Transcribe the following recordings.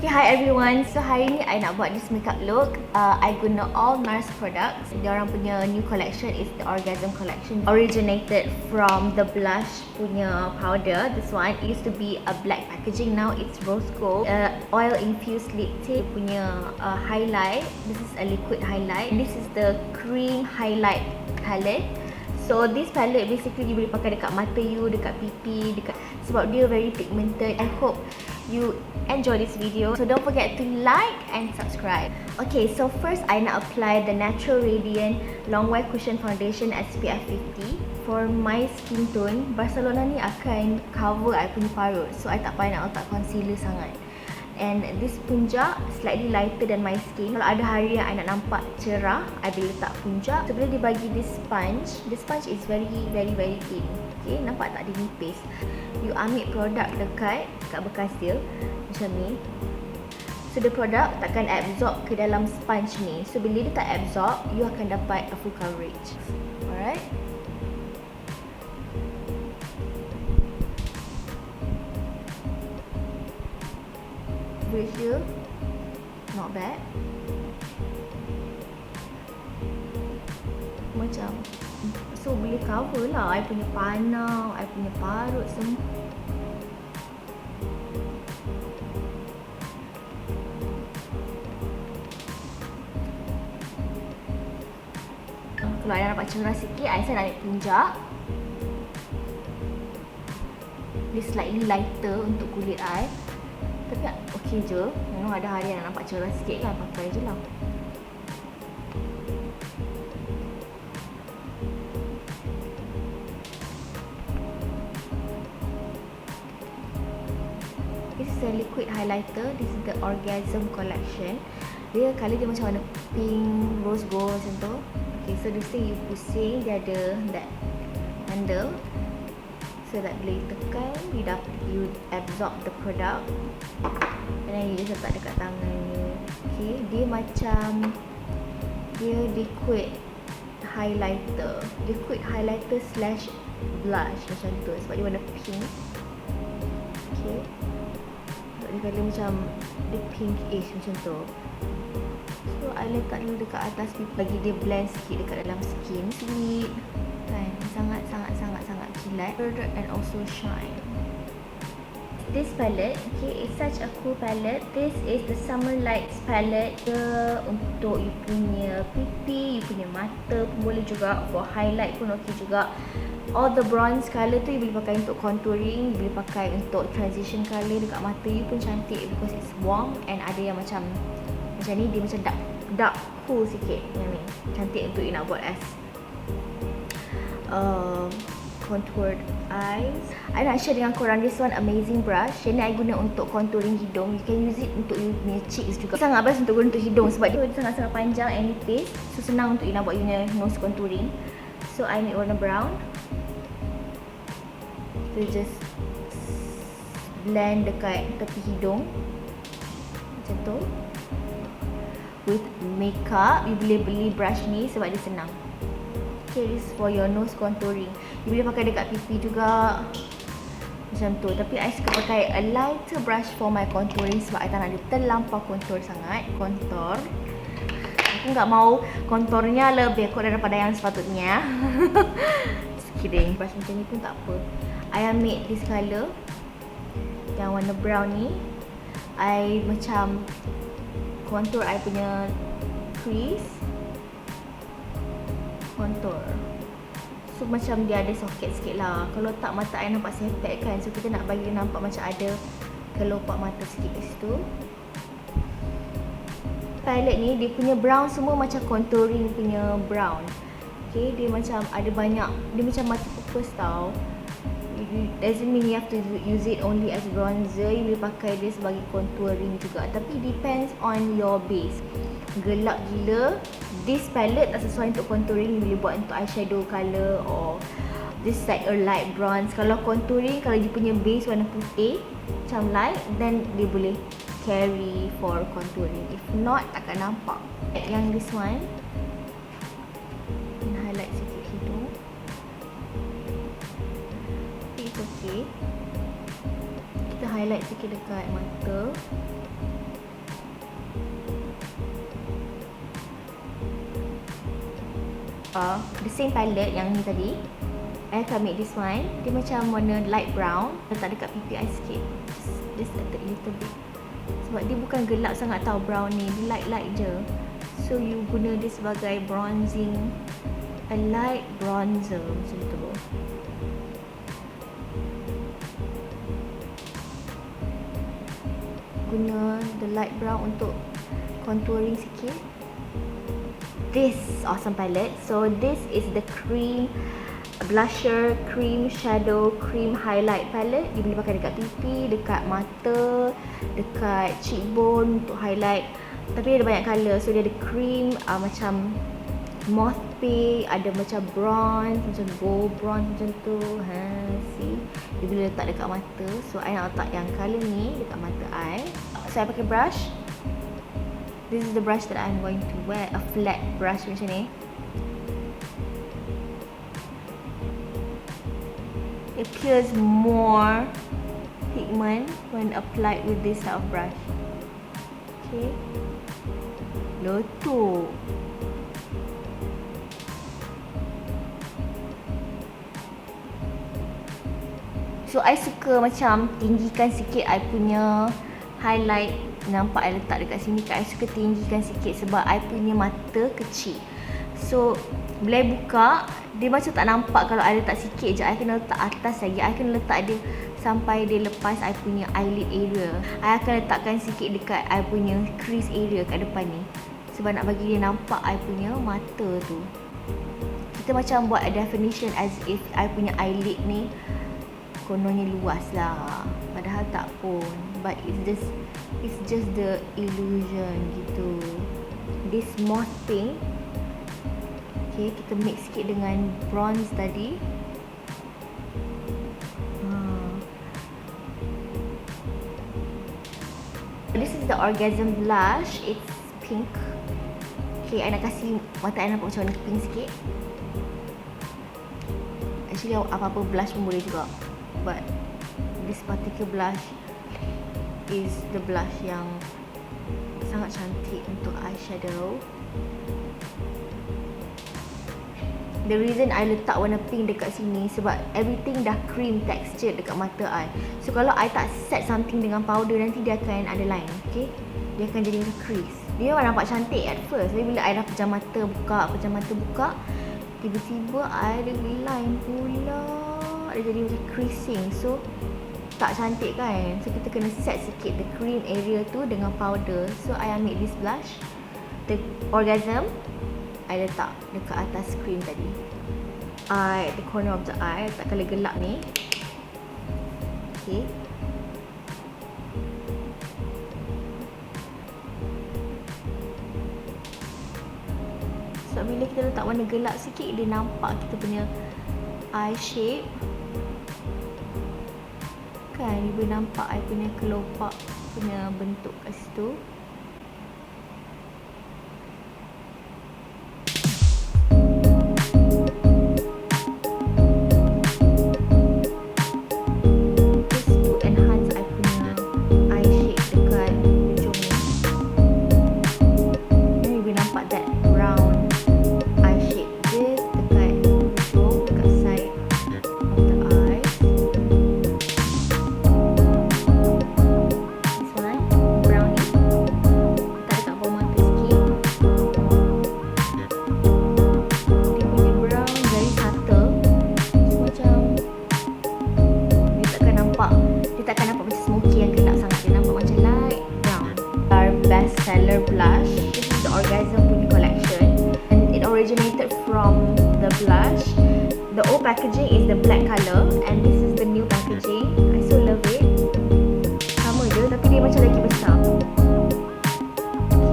Okay, hi everyone. So hari ni I nak buat this makeup look. I guna all NARS products. Diorang punya new collection is the Orgasm collection. Originated from the blush punya powder. This one used to be a black packaging. Now it's rose gold. Oil infused lip tint punya highlight. This is a liquid highlight. This is the cream highlight palette. So this palette basically you boleh pakai dekat mata you, dekat pipi, dekat, sebab dia very pigmented. I hope you enjoy this video. So don't forget to like and subscribe. Okay, so first I nak apply the Natural Radiant Long Wear Cushion Foundation SPF 50. For my skin tone, Barcelona ni akan cover I punya parut. So I tak payah nak letak concealer sangat. And this punjak slightly lighter than my skin. Kalau ada hari yang I nak nampak cerah, I boleh letak punjak. So bila dia bagi this sponge, the sponge is very thin. Okay, nampak tak dia nipis. You ambil produk dekat bekas dia macam ni. So the product takkan absorb ke dalam sponge ni. So bila dia tak absorb, you akan dapat a full coverage. Alright. Coverage dia not bad. Macam so boleh cover lah I punya panau, I punya parut semua. Kalau I nampak cerah sikit, I rasa nak ambil punjak. Dia slightly lighter untuk kulit I. Tapi okey je. Memang ada hari yang nampak cerah sikit kan, pakai je lah. This is a liquid highlighter. This is the Orgasm collection. Dia colour dia macam warna pink, rose gold macam tu. Okay, so this thing you pusing, dia ada that handle. So that bila you tekan, you absorb the product. And then you just letak dekat tangan you. Okay, dia macam liquid highlighter. Liquid highlighter slash blush macam tu. Sebab dia warna pink. Okay. Dia colour macam dia pinkish macam tu. So I letak dulu dekat atas pipi bagi dia blend sikit dekat dalam skin. Sweet kan, sangat kilat and also shine. This palette, okay, is such a cool palette. This is the Summer Lights palette. Dia untuk you punya pipi, you punya mata pun boleh juga. For highlight pun okey juga. All the bronze colour tu you boleh pakai untuk contouring, you boleh pakai untuk transition colour dekat mata you pun cantik because it's warm. And ada yang macam ni, dia macam dark cool sikit yang ni. Cantik untuk you nak buat as contoured eyes. I nak share dengan korang this one amazing brush. Yang ni I guna untuk contouring hidung. You can use it untuk you punya cheeks juga. Sangat best untuk guna untuk hidung sebab dia sangat panjang and nipis. So senang untuk you nak buat you punya nose contouring. So I ambil warna brown. So just blend dekat tepi hidung macam tu. With makeup, you boleh beli brush ni sebab dia senang. Okay, this is for your nose contouring. You boleh pakai dekat pipi juga macam tu. Tapi I suka pakai a lighter brush for my contouring sebab I tak nak dia terlampau contour sangat. Contour. Aku tak mau konturnya lebih kuat daripada yang sepatutnya. Just kidding. Brush macam ni pun tak apa. I ambil this colour yang warna brown ni. I macam contour I punya crease. Contour. So macam dia ada soket sikit lah. Kalau tak, mata I nampak sepet kan. So kita nak bagi dia nampak macam ada kelopak mata sikit kat situ. Palette ni dia punya brown semua macam contouring punya brown. Okay, dia macam ada banyak, dia macam multi-purpose tau. Doesn't mean you have to use it only as bronzer. You boleh pakai dia sebagai contouring juga. Tapi depends on your base. Gelap gila, this palette tak sesuai untuk contouring. You boleh buat untuk eyeshadow colour or this like a light bronze. Kalau contouring, kalau you punya base warna putih macam light, then dia boleh carry for contouring. If not, takkan nampak. Yang this one, highlight sikit hidung. It's okay. Kita highlight sikit dekat mata. the same palette yang ni tadi. I akan make this one. Dia macam warna light brown. Letak dekat pipi I sikit. Just a little bit. Sebab dia bukan gelap sangat tau brown ni. Dia light je. So you guna dia sebagai bronzing. A light bronzer macam tu. Guna the light brown untuk contouring sikit. This awesome palette. So this is the cream blusher, cream shadow, cream highlight palette. Dia boleh pakai dekat pipi, dekat mata, dekat cheekbone untuk highlight. Tapi dia ada banyak colour. So dia ada cream macam moth pink, ada macam bronze, macam gold bronze macam tu. See? Dia boleh letak dekat mata. So I nak letak yang colour ni dekat mata I. So I pakai brush. This is the brush that I'm going to wear. A flat brush macam ni. It appears more pigment when applied with this type of brush. Okay. Letup. So I suka macam tinggikan sikit I punya highlight. Nampak I letak dekat sini kan, I suka tinggikan sikit sebab I punya mata kecil. So bila I buka, dia macam tak nampak kalau I letak sikit je. I kena letak atas lagi. I kena letak dia sampai dia lepas I punya eyelid area. I akan letakkan sikit dekat I punya crease area kat depan ni. Sebab nak bagi dia nampak I punya mata tu. Kita macam buat a definition as if I punya eyelid ni kononnya luas lah. Padahal tak pun. But it's just the illusion gitu. This moth pink. Okay, kita mix sikit dengan bronze tadi. This is the orgasm blush. It's pink. Okay, I nak kasi mata I nampak macam warna pink sikit. Actually, apa-apa blush pun boleh juga. But this particular blush is the blush yang sangat cantik untuk eyeshadow. The reason I letak warna pink dekat sini sebab everything dah cream texture dekat mata I. So kalau I tak set something dengan powder, nanti dia akan ada line. Okay, dia akan jadi macam crease. Dia memang nampak cantik at first. Tapi bila I dah pejam mata buka, tiba-tiba I ada line pula. Dia jadi macam creasing. So tak cantik kan. So kita kena set sikit the cream area tu dengan powder. So I ambil this blush, the orgasm, I letak dekat atas cream tadi. At the corner of the eye, letak colour gelap ni. Okay. So bila kita letak warna gelap sikit, dia nampak kita punya eye shape. Kan, dia boleh nampak I punya kelopak punya bentuk kat situ. Blush. This is the Orgasm punya collection and it originated from the blush. The old packaging is the black color and this is the new packaging. I so love it. Sama je tapi dia macam lagi besar.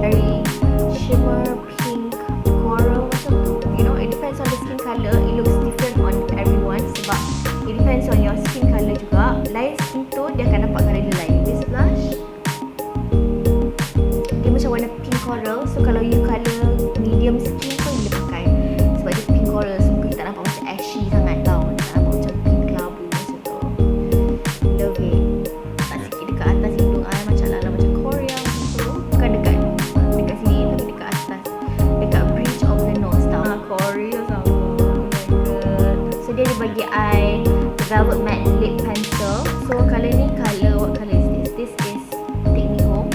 Very shimmer pink coral macam tu. You know, it depends on the skin color. It looks different on everyone sebab it depends on your skin color juga. Lain skin tone dia akan nampak colour dia lain. This blush macam warna pink coral. So kalau you colour medium skin pun boleh pakai sebab dia pink coral. So mungkin tak nampak macam ashy sangat tau. Tak nampak macam pink kelabu macam lip pencil. So colour ni, what colour is this? This is Take Me Home.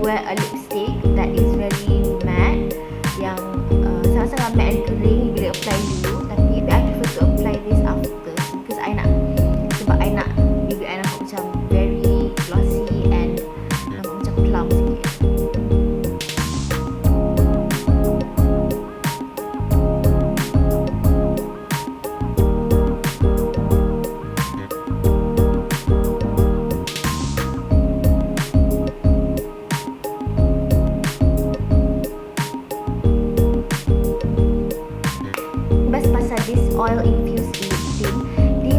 A lipstick that is very matte, yang sangat-sangat matte and kering bila apply dulu, tapi I prefer to apply this after because sebab I nak bibir I nampak macam very glossy and nampak macam plump sikit. This oil infused lip tint, dia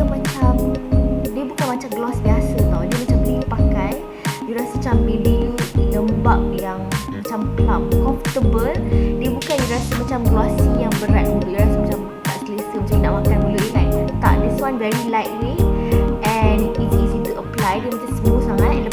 bukan macam gloss biasa tau. Dia macam bila you pakai, you rasa macam bibir you lembab, yang macam plump, comfortable. Dia bukan you rasa macam glossy yang berat mulut, you rasa macam tak selesa, macam you nak makan mulut kan. Tak, this one very lightweight and it's easy to apply. Dia macam smooth sangat.